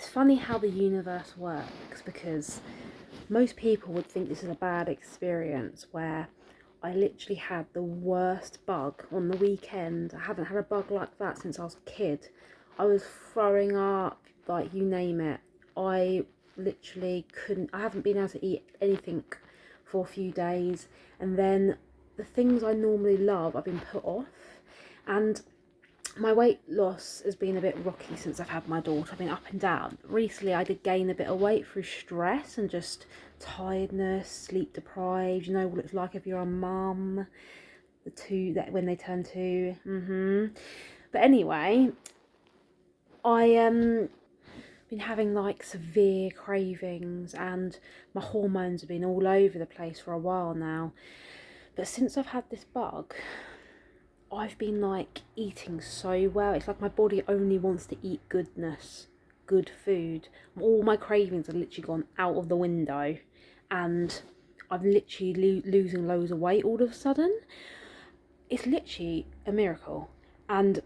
It's funny how the universe works, because most people would think this is a bad experience, where I literally had the worst bug on the weekend. I haven't had a bug like that since I was a kid. I was throwing up, like you name it. I literally couldn't, I haven't been able to eat anything for a few days. And then the things I normally love, I've been put off. And my weight loss has been a bit rocky since I've had my daughter. I've been up and down. Recently I did gain a bit of weight through stress and just tiredness, sleep deprived. You know what it's like if you're a mum, the two that when they turn two. But anyway, I been having like severe cravings, and my hormones have been all over the place for a while now. But since I've had this bug, I've been like eating so well. It's like my body only wants to eat goodness, good food. All my cravings have literally gone out of the window, and I'm literally losing loads of weight all of a sudden. It's literally a miracle, and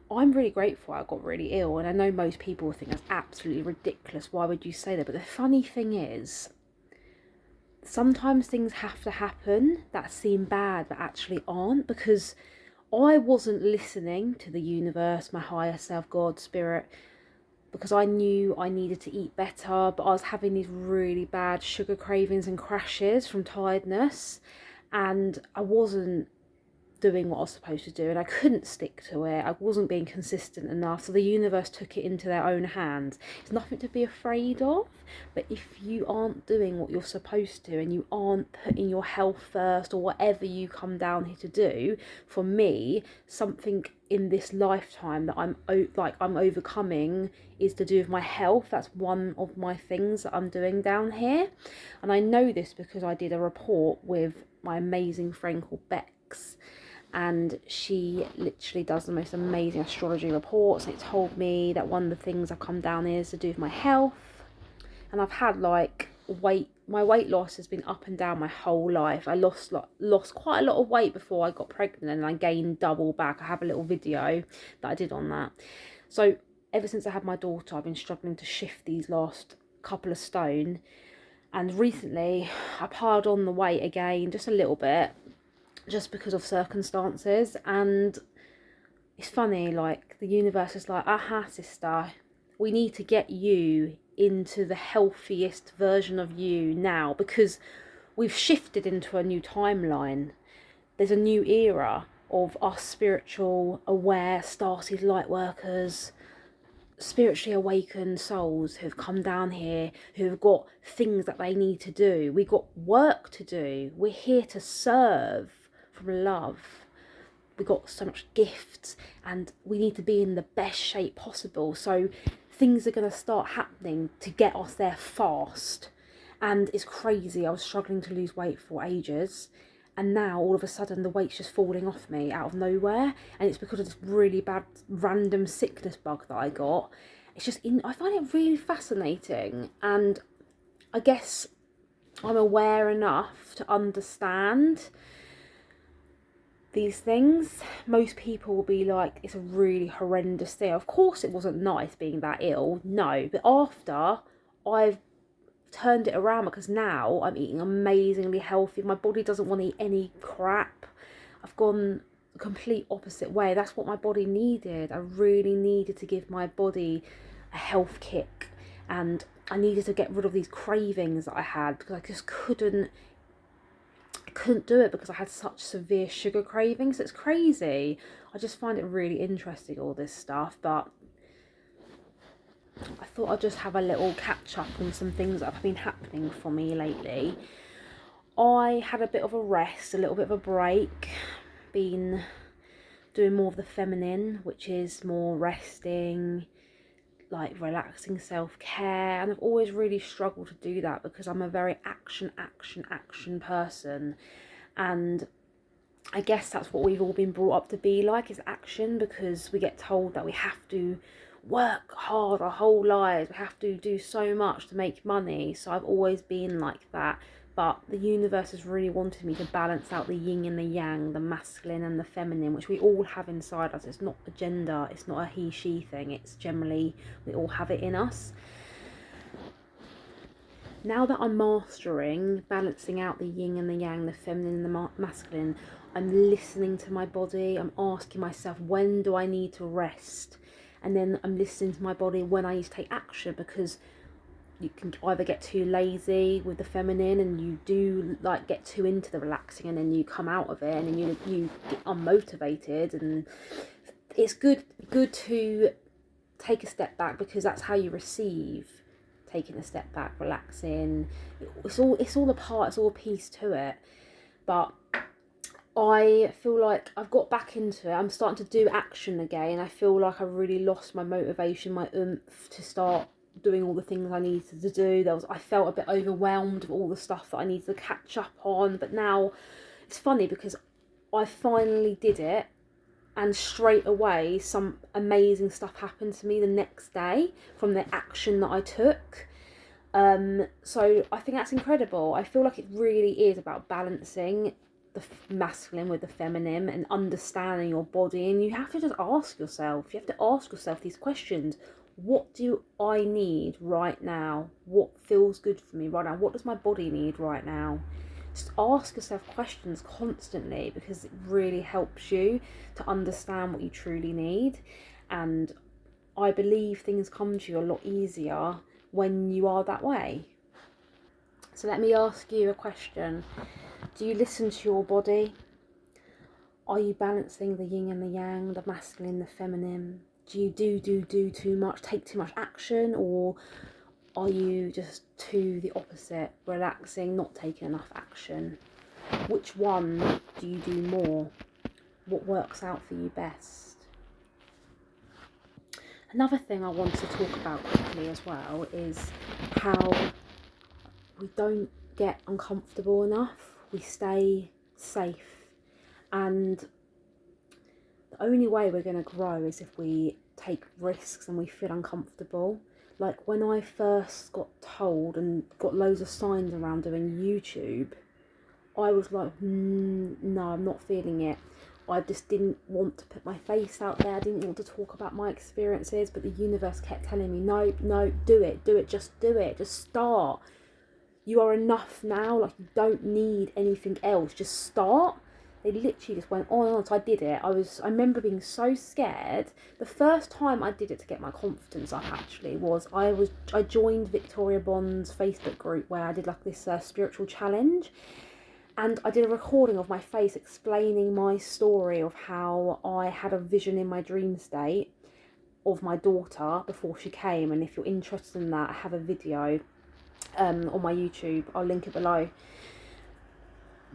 I'm really grateful I got really ill. And I know most people think that's absolutely ridiculous. Why would you say that? But the funny thing is, sometimes things have to happen that seem bad but actually aren't, because I wasn't listening to the universe, my higher self, God, spirit, because I knew I needed to eat better, but I was having these really bad sugar cravings and crashes from tiredness, and I wasn't doing what I was supposed to do, and I couldn't stick to it. I wasn't being consistent enough, so the universe took it into their own hands. It's nothing to be afraid of, but if you aren't doing what you're supposed to, and you aren't putting your health first, or whatever you come down here to do, for me, something in this lifetime that I'm overcoming is to do with my health. That's one of my things that I'm doing down here, and I know this because I did a report with my amazing friend called Bex, and she literally does the most amazing astrology reports, and it told me that one of the things I've come down here is to do with my health. And I've had like my weight loss has been up and down my whole life. I lost quite a lot of weight before I got pregnant, and I gained double back. I have a little video that I did on that. So ever since I had my daughter, I've been struggling to shift these last couple of stone, and recently I piled on the weight again just a little bit, just because of circumstances. And it's funny, like the universe is like, aha, sister, we need to get you into the healthiest version of you now, because we've shifted into a new timeline. There's a new era of us spiritual, aware, starseed light workers, spiritually awakened souls who've come down here, who've got things that they need to do. We've got work to do. We're here to serve from love. We've got so much gifts, and we need to be in the best shape possible. So things are going to start happening to get us there fast. And it's crazy. I was struggling to lose weight for ages, and now all of a sudden the weight's just falling off me out of nowhere, and it's because of this really bad random sickness bug that I got. It's just I find it really fascinating, and I guess I'm aware enough to understand these things. Most people will be like, it's a really horrendous thing. Of course it wasn't nice being that ill, no, but after I've turned it around, because now I'm eating amazingly healthy. My body doesn't want to eat any crap. I've gone the complete opposite way. That's what my body needed. I really needed to give my body a health kick, and I needed to get rid of these cravings that I had, because I just couldn't do it because I had such severe sugar cravings. It's crazy. I just find it really interesting, all this stuff. But I thought I'd just have a little catch up on some things that have been happening for me lately. I had a bit of a rest, a little bit of a break. Been doing more of the feminine, which is more resting, like relaxing, self-care, and I've always really struggled to do that because I'm a very action person, and I guess that's what we've all been brought up to be like, is action, because we get told that we have to work hard our whole lives, we have to do so much to make money. So I've always been like that, but the universe has really wanted me to balance out the yin and the yang, the masculine and the feminine, which we all have inside us. It's not a gender, it's not a he she thing, it's generally we all have it in us. Now that I'm mastering balancing out the yin and the yang, the feminine and the masculine, I'm listening to my body. I'm asking myself, when do I need to rest? And then I'm listening to my body when I need to take action, because you can either get too lazy with the feminine and you do like get too into the relaxing, and then you come out of it and then you get unmotivated. And it's good to take a step back, because that's how you receive. Taking a step back, relaxing, it's all a part, it's all a piece to it. But I feel like I've got back into it. I'm starting to do action again. I feel like I really lost my motivation, my oomph to start doing all the things I needed to do. I felt a bit overwhelmed with all the stuff that I needed to catch up on. But now it's funny because I finally did it, and straight away some amazing stuff happened to me the next day from the action that I took. So I think that's incredible. I feel like it really is about balancing the masculine with the feminine and understanding your body. And you have to just ask yourself, these questions. What do I need right now? What feels good for me right now? What does my body need right now? Just ask yourself questions constantly, because it really helps you to understand what you truly need. And I believe things come to you a lot easier when you are that way. So let me ask you a question. Do you listen to your body? Are you balancing the yin and the yang, the masculine, the feminine? Do you do too much, take too much action, or are you just to the opposite, relaxing, not taking enough action? Which one do you do more? What works out for you best? Another thing I want to talk about quickly as well is how we don't get uncomfortable enough. We stay safe. And the only way we're going to grow is if we take risks and we feel uncomfortable. Like when I first got told and got loads of signs around doing YouTube, I was like, no, I'm not feeling it. I just didn't want to put my face out there. I didn't want to talk about my experiences, but the universe kept telling me, no, do it, just do it, just start. You are enough now, like you don't need anything else, just start. They literally just went on and on. So I did it. I remember being so scared. The first time I did it to get my confidence up actually was I joined Victoria Bond's Facebook group where I did like this spiritual challenge. And I did a recording of my face explaining my story of how I had a vision in my dream state of my daughter before she came. And if you're interested in that, I have a video on my YouTube. I'll link it below.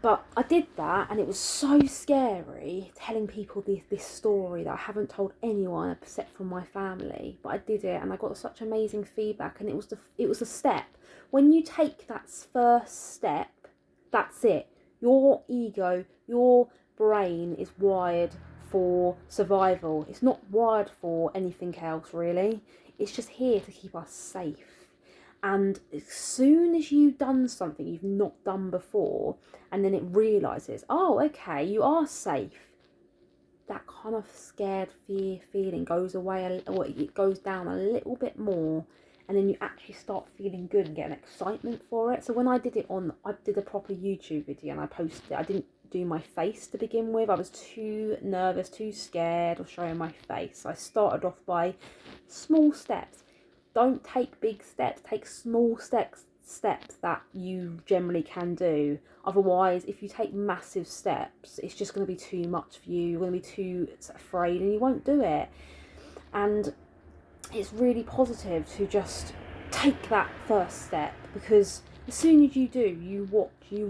But I did that, and it was so scary telling people this story that I haven't told anyone except from my family. But I did it, and I got such amazing feedback, and it was a step. When you take that first step, that's it. Your ego, your brain is wired for survival. It's not wired for anything else, really. It's just here to keep us safe. And as soon as you've done something you've not done before, and then it realises, oh, okay, you are safe, that kind of scared feeling goes away, or it goes down a little bit more, and then you actually start feeling good and get an excitement for it. So when I did a proper YouTube video and I posted it, I didn't do my face to begin with. I was too nervous, too scared of showing my face. So I started off by small steps. Don't take big steps, take small steps that you generally can do. Otherwise, if you take massive steps, it's just going to be too much for you. You're going to be too afraid and you won't do it. And it's really positive to just take that first step, because as soon as you do, you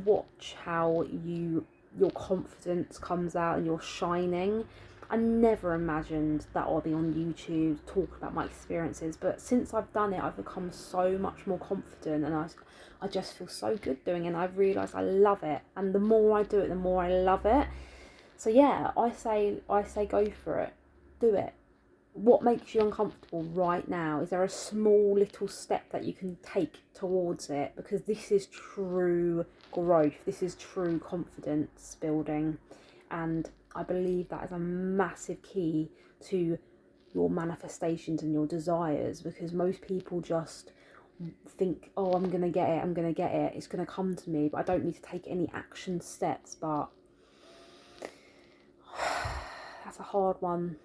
watch how your confidence comes out and you're shining. I never imagined that I'll be on YouTube talking about my experiences, but since I've done it, I've become so much more confident, and I just feel so good doing it, and I've realised I love it, and the more I do it, the more I love it. So yeah, I say go for it, do it. What makes you uncomfortable right now? Is there a small little step that you can take towards it? Because this is true growth, this is true confidence building, and I believe that is a massive key to your manifestations and your desires, because most people just think, oh, I'm going to get it, I'm going to get it, it's going to come to me, but I don't need to take any action steps. But that's a hard one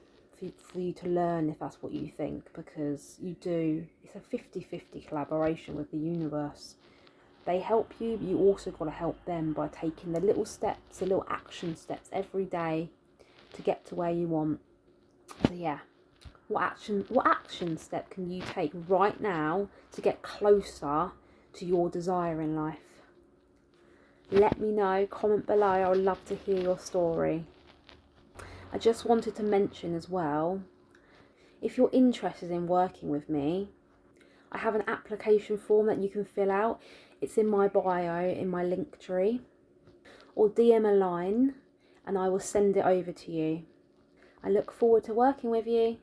for you to learn if that's what you think, because you do, it's a 50-50 collaboration with the universe. They help you, but you also got to help them by taking the little steps, the little action steps every day to get to where you want. So yeah, what action step can you take right now to get closer to your desire in life? Let me know, comment below. I would love to hear your story. I just wanted to mention as well, if you're interested in working with me, I have an application form that you can fill out. It's in my bio, in my linktree, or DM a line and I will send it over to you. I look forward to working with you.